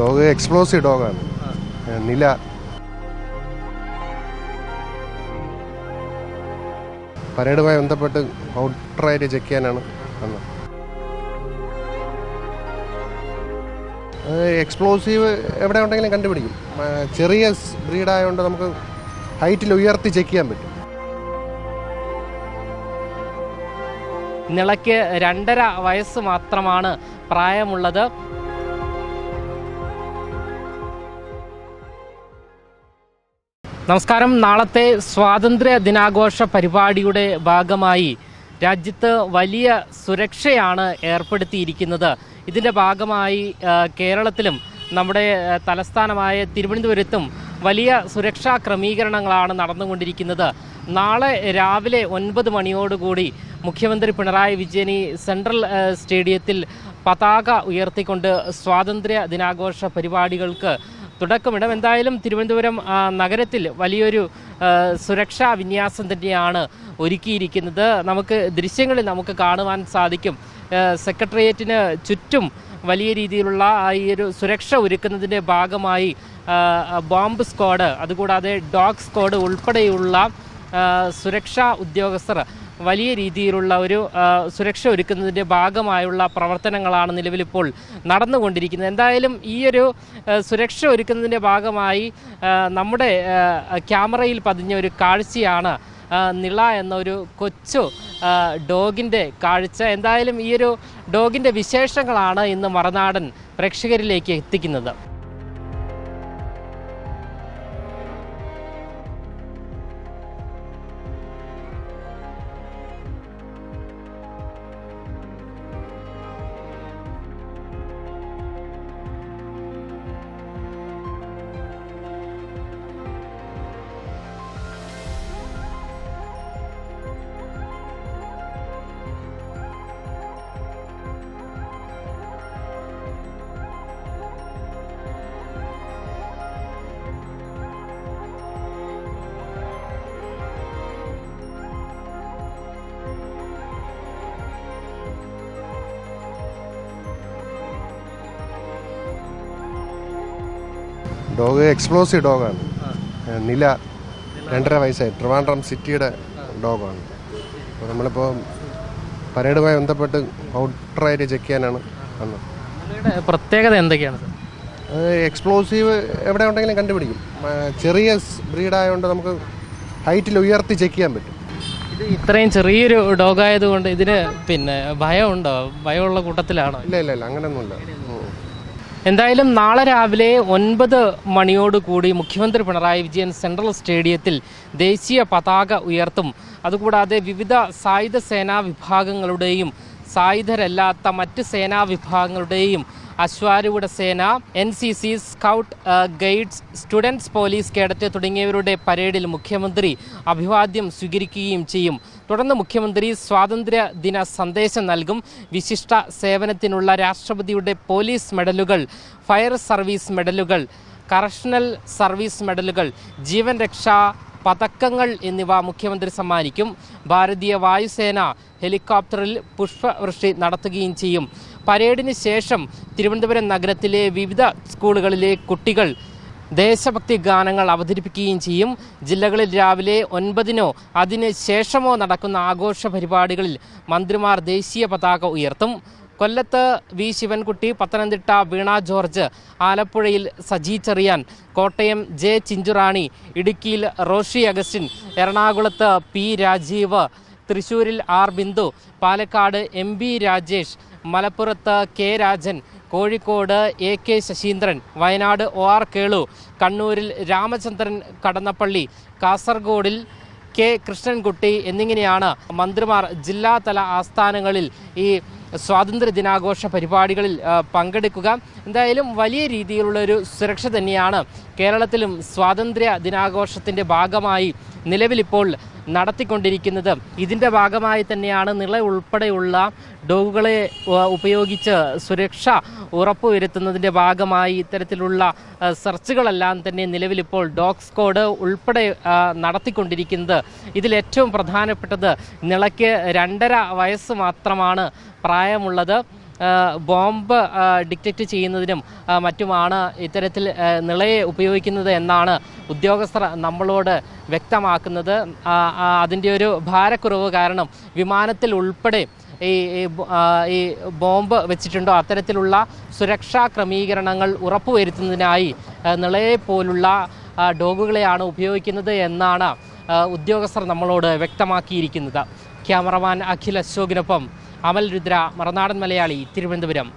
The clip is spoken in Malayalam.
ഡോഗ് എക്സ്പ്ലോസീവ് ഡോഗാണ്. നില പരേഡുമായി ബന്ധപ്പെട്ട് ഔട്ടറായിട്ട് ചെക്ക് ചെയ്യാനാണ് വന്നത്. എക്സ്പ്ലോസീവ് എവിടെ ഉണ്ടെങ്കിലും കണ്ടുപിടിക്കും. ചെറിയ ബ്രീഡായതുകൊണ്ട് നമുക്ക് ഹൈറ്റിൽ ഉയർത്തി ചെക്ക് ചെയ്യാൻ പറ്റും. നിളയ്ക്ക് 2.5 വയസ്സ് മാത്രമാണ് പ്രായമുള്ളത്. നമസ്കാരം. നാളത്തെ സ്വാതന്ത്ര്യ ദിനാഘോഷ പരിപാടിയുടെ ഭാഗമായി രാജ്യത്ത് വലിയ സുരക്ഷയാണ് ഏർപ്പെടുത്തിയിരിക്കുന്നത്. ഇതിൻ്റെ ഭാഗമായി കേരളത്തിലും നമ്മുടെ തലസ്ഥാനമായ തിരുവനന്തപുരത്തും വലിയ സുരക്ഷാ ക്രമീകരണങ്ങളാണ് നടന്നുകൊണ്ടിരിക്കുന്നത്. നാളെ രാവിലെ 9 മണിയോടുകൂടി മുഖ്യമന്ത്രി പിണറായി വിജയൻ സെൻട്രൽ സ്റ്റേഡിയത്തിൽ പതാക ഉയർത്തിക്കൊണ്ട് സ്വാതന്ത്ര്യ ദിനാഘോഷ പരിപാടികൾക്ക് തുടക്കമിടും. എന്തായാലും തിരുവനന്തപുരം നഗരത്തിൽ വലിയൊരു സുരക്ഷാ വിന്യാസം തന്നെയാണ് ഒരുക്കിയിരിക്കുന്നത്. നമുക്ക് ദൃശ്യങ്ങളിൽ നമുക്ക് കാണുവാൻ സാധിക്കും. സെക്രട്ടേറിയറ്റിന് ചുറ്റും വലിയ രീതിയിലുള്ള ഈ ഒരു സുരക്ഷ ഒരുക്കുന്നതിൻ്റെ ഭാഗമായി ബോംബ് സ്ക്വാഡ്, അതുകൂടാതെ ഡോഗ് സ്ക്വാഡ് ഉൾപ്പെടെയുള്ള സുരക്ഷാ ഉദ്യോഗസ്ഥർ വലിയ രീതിയിലുള്ള ഒരു സുരക്ഷ ഒരുക്കുന്നതിൻ്റെ ഭാഗമായുള്ള പ്രവർത്തനങ്ങളാണ് നിലവിലിപ്പോൾ നടന്നുകൊണ്ടിരിക്കുന്നത്. എന്തായാലും ഈ ഒരു സുരക്ഷ ഒരുക്കുന്നതിൻ്റെ ഭാഗമായി നമ്മുടെ ക്യാമറയിൽ പതിഞ്ഞ ഒരു കാഴ്ചയാണ് നിള എന്നൊരു കൊച്ചു ഡോഗിൻ്റെ കാഴ്ച. എന്തായാലും ഈ ഒരു ഡോഗിൻ്റെ വിശേഷങ്ങളാണ് ഇന്ന് മറുനാടൻ പ്രേക്ഷകരിലേക്ക് എത്തിക്കുന്നത്. ഡോഗ് എക്സ്പ്ലോസീവ് ഡോഗാണ്. നില 2.5 വയസ്സായി. ട്രിവാൻഡ്രം സിറ്റിയുടെ ഡോഗാണ്. അപ്പോൾ നമ്മളിപ്പോൾ പരേഡുമായി ബന്ധപ്പെട്ട് ഔട്ടറായിട്ട് ചെക്ക് ചെയ്യാനാണ് വന്നത്. പ്രത്യേകത എന്തൊക്കെയാണ്? എക്സ്പ്ലോസീവ് എവിടെ ഉണ്ടെങ്കിലും കണ്ടുപിടിക്കും. ചെറിയ ബ്രീഡായതുകൊണ്ട് നമുക്ക് ഹൈറ്റിൽ ഉയർത്തി ചെക്ക് ചെയ്യാൻ പറ്റും. ഇത് ഇത്രയും ചെറിയൊരു ഡോഗായതുകൊണ്ട് ഇതിന് ഭയമുണ്ടോ? ഭയമുള്ള കൂട്ടത്തിലാണോ? ഇല്ല അങ്ങനെയൊന്നുമില്ല. എന്തായാലും നാളെ രാവിലെ 9 മണിയോടുകൂടി മുഖ്യമന്ത്രി പിണറായി വിജയൻ സെൻട്രൽ സ്റ്റേഡിയത്തിൽ ദേശീയ പതാക ഉയർത്തും. അതുകൂടാതെ വിവിധ സായുധ സേനാ വിഭാഗങ്ങളുടെയും സായുധരല്ലാത്ത മറ്റ് സേനാ വിഭാഗങ്ങളുടെയും അശ്വാരൂഢ സേന, NCC, scout guides, students police cadet തുടങ്ങിയവരുടെ പരേഡിൽ മുഖ്യമന്ത്രി അഭിവാദ്യം സ്വീകരിക്കുകയും ചെയ്യും. തുടർന്ന് മുഖ്യമന്ത്രി സ്വാതന്ത്ര്യ ദിന സന്ദേശം നൽകും. വിശിഷ്ട സേവനത്തിനുള്ള രാഷ്ട്രപതിയുടെ പോലീസ് മെഡലുകൾ, ഫയർ സർവീസ് മെഡലുകൾ, കറക്ഷണൽ സർവീസ് മെഡലുകൾ, ജീവൻ രക്ഷാ പതക്കങ്ങൾ എന്നിവ മുഖ്യമന്ത്രി സമ്മാനിക്കും. ഭാരതീയ വായുസേന ഹെലികോപ്റ്ററിൽ പുഷ്പവൃഷ്ടി നടത്തുകയും ചെയ്യും. പരേഡിന് ശേഷം തിരുവനന്തപുരം നഗരത്തിലെ വിവിധ സ്കൂളുകളിലെ കുട്ടികൾ ദേശഭക്തി ഗാനങ്ങൾ അവതരിപ്പിക്കുകയും ചെയ്യും. ജില്ലകളിൽ രാവിലെ 9-നോ അതിന് ശേഷമോ നടക്കുന്ന ആഘോഷ പരിപാടികളിൽ മന്ത്രിമാർ ദേശീയ പതാക ഉയർത്തും. കൊല്ലത്ത് വി ശിവൻകുട്ടി, പത്തനംതിട്ട വീണ ജോർജ്, ആലപ്പുഴയിൽ സജി ചെറിയാൻ, കോട്ടയം ജെ ചിഞ്ചുറാണി, ഇടുക്കിയിൽ റോഷി അഗസ്റ്റിൻ, എറണാകുളത്ത് പി രാജീവ്, തൃശ്ശൂരിൽ ആർ ബിന്ദു, പാലക്കാട് MP രാജേഷ്, മലപ്പുറത്ത് K Rajan, Kozhikode AK Saseendran, Wayanad OR Kelu, കണ്ണൂരിൽ രാമചന്ദ്രൻ കടന്നപ്പള്ളി, കാസർഗോഡിൽ K കൃഷ്ണൻകുട്ടി എന്നിങ്ങനെയാണ് മന്ത്രിമാർ ജില്ലാതല ആസ്ഥാനങ്ങളിൽ ഈ സ്വാതന്ത്ര്യ ദിനാഘോഷ പരിപാടികളിൽ പങ്കെടുക്കുക. എന്തായാലും വലിയ രീതിയിലുള്ളൊരു സുരക്ഷ തന്നെയാണ് കേരളത്തിലും സ്വാതന്ത്ര്യ ദിനാഘോഷത്തിൻ്റെ ഭാഗമായി നിലവിലിപ്പോൾ നടത്തിക്കൊണ്ടിരിക്കുന്നത്. ഇതിൻ്റെ ഭാഗമായി തന്നെയാണ് നിള ഉൾപ്പെടെയുള്ള ഡോഗുകളെ ഉപയോഗിച്ച് സുരക്ഷ ഉറപ്പുവരുത്തുന്നതിൻ്റെ ഭാഗമായി ഇത്തരത്തിലുള്ള സെർച്ചുകളെല്ലാം തന്നെ നിലവിലിപ്പോൾ ഡോഗ് സ്ക്വാഡ് ഉൾപ്പെടെ നടത്തിക്കൊണ്ടിരിക്കുന്നത്. ഇതിലേറ്റവും പ്രധാനപ്പെട്ടത് നിളയ്ക്ക് 2.5 വയസ്സ് മാത്രമാണ് പ്രായമുള്ളത്. ബോംബ് ഡിറ്റക്റ്റ് ചെയ്യുന്നതിനും മറ്റുമാണ് ഇത്തരത്തിൽ നിളയെ ഉപയോഗിക്കുന്നത് എന്നാണ് ഉദ്യോഗസ്ഥർ നമ്മളോട് വ്യക്തമാക്കുന്നത്. അതിൻ്റെ ഒരു ഭാരക്കുറവ് കാരണം വിമാനത്തിൽ ഉൾപ്പെടെ ഈ ബോംബ് വെച്ചിട്ടുണ്ടോ അത്തരത്തിലുള്ള സുരക്ഷാ ക്രമീകരണങ്ങൾ ഉറപ്പുവരുത്തുന്നതിനായി നിളയെ പോലുള്ള ഡോഗുകളെയാണ് ഉപയോഗിക്കുന്നത് എന്നാണ് ഉദ്യോഗസ്ഥർ നമ്മളോട് വ്യക്തമാക്കിയിരിക്കുന്നത്. ക്യാമറമാൻ അഖിൽ അശോകിനൊപ്പം അമൽ രുദ്ര, മറുനാടൻ മലയാളി, തിരുവനന്തപുരം.